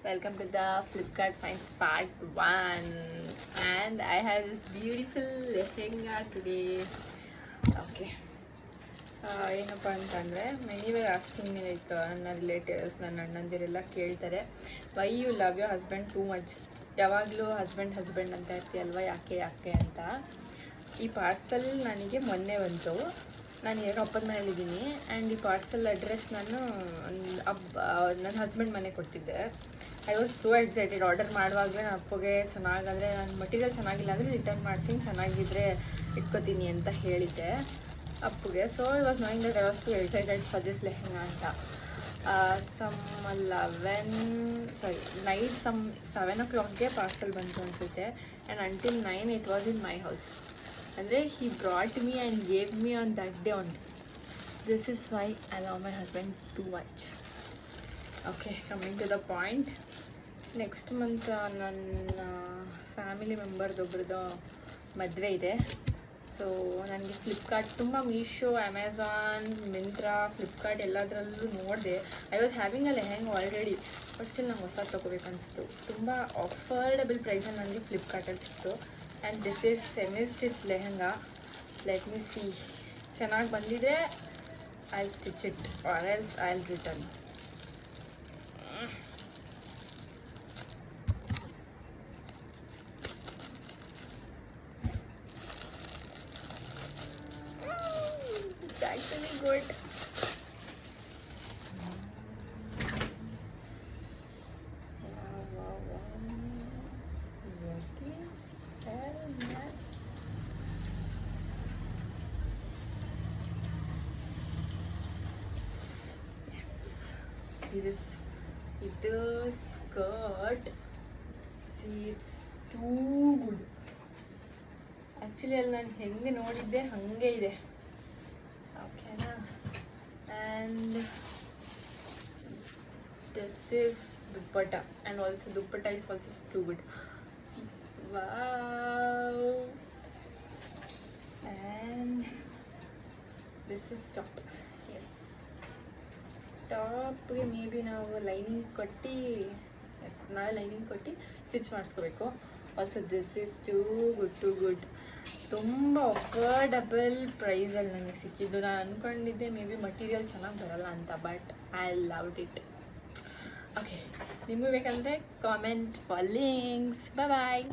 Welcome to the Flipkart Finds Part 1. And I have this beautiful lehenga today. Okay. ಏನಪ್ಪ ಅಂತಂದರೆ many were asking me like ನನ್ನ relatives ನನ್ನ ಅಣ್ಣಂದಿರೆಲ್ಲ ಕೇಳ್ತಾರೆ, why you love your husband too much, ಯಾವಾಗಲೂ husband ಅಂತ ಇರ್ತೀಯಲ್ವ, ಯಾಕೆ ಅಂತ. ಈ ಪಾರ್ಸಲ್ ನನಗೆ ಮೊನ್ನೆ ಬಂತು. ನಾನು ಈಗ ಅಪ್ಪನ ಮನೇಲಿದ್ದೀನಿ ಆ್ಯಂಡ್ ಈ ಪಾರ್ಸಲ್ ಅಡ್ರೆಸ್ ನಾನು ನನ್ನ ಹಸ್ಬೆಂಡ್ ಮನೆ ಕೊಟ್ಟಿದ್ದೆ. I was so excited. Order ಮಾಡುವಾಗಲೇ ನಾನು ಅಪ್ಪಗೆ ಚೆನ್ನಾಗಂದರೆ ನಾನು ಮಟೀರಿಯಲ್ ಚೆನ್ನಾಗಿಲ್ಲ ಅಂದರೆ ರಿಟರ್ನ್ ಮಾಡ್ತೀನಿ, ಚೆನ್ನಾಗಿದ್ದರೆ ಇಟ್ಕೋತೀನಿ ಅಂತ ಹೇಳಿದ್ದೆ ಅಪ್ಪಗೆ. So I was knowing that I was too excited for this lehenga ಅಂತ. ನೈಟ್ 7 o'clockಗೆ ಪಾರ್ಸಲ್ ಬಂತು ಅನಿಸುತ್ತೆ and until 9 it was in my house. ಅಂದರೆ he brought me and gave me on that day only. This is why I love my husband too much. Okay, coming to the point. Next month ನನ್ನ family ಮೆಂಬರ್ದೊಬ್ರದ್ದು ಮದುವೆ ಇದೆ. So ನನಗೆ ಫ್ಲಿಪ್ಕಾರ್ಟ್ ತುಂಬ Meesho, Amazon, Myntra, Flipkart ಎಲ್ಲದರಲ್ಲೂ ನೋಡಿದೆ. I was having a lehenga already, but still ನಂಗೆ ಹೊಸ ತೊಗೋಬೇಕನ್ನಿಸ್ತು. ತುಂಬ ಅಫೋರ್ಡಬಲ್ ಪ್ರೈಸಲ್ಲಿ ನನಗೆ ಫ್ಲಿಪ್ಕಾರ್ಟಲ್ಲಿ ಸಿಕ್ತು. And this is semi stitch lehenga. Let me see, ಚೆನ್ನಾಗಿ ಬಂದಿದೆ I will stitch it or else I will return. It's actually good. See this skirt. See, it's too good. Actually ಅಲ್ಲಿ ನಾನು ಹೆಂಗೆ ನೋಡಿದ್ದೆ ಹಾಗೆ ಇದೆ. ಓಕೆನಾ? And this is dupatta, and also dupatta is also too good. See, wow. And this is top. Yes, ಟಾಪ್ಗೆ may be ನಾವು lining ಕೊಟ್ಟು ಸ್ಟಿಚ್ ಮಾಡಿಸ್ಕೋಬೇಕು. Also this is too good. ತುಂಬ ಅಫೋರ್ಡಬಲ್ ಪ್ರೈಸಲ್ಲಿ ನನಗೆ ಸಿಕ್ಕಿದ್ದು. ನಾನು ಅಂದ್ಕೊಂಡಿದ್ದೆ ಮೇ ಬಿ ಮಟೀರಿಯಲ್ ಚೆನ್ನಾಗಿ ಬರಲ್ಲ ಅಂತ, but I loved it. Okay, ನಿಮಗೂ ಬೇಕಂದರೆ ಕಾಮೆಂಟ್ ಫಾರ್ ಲಿಂಕ್ಸ್. ಬಾಯ್.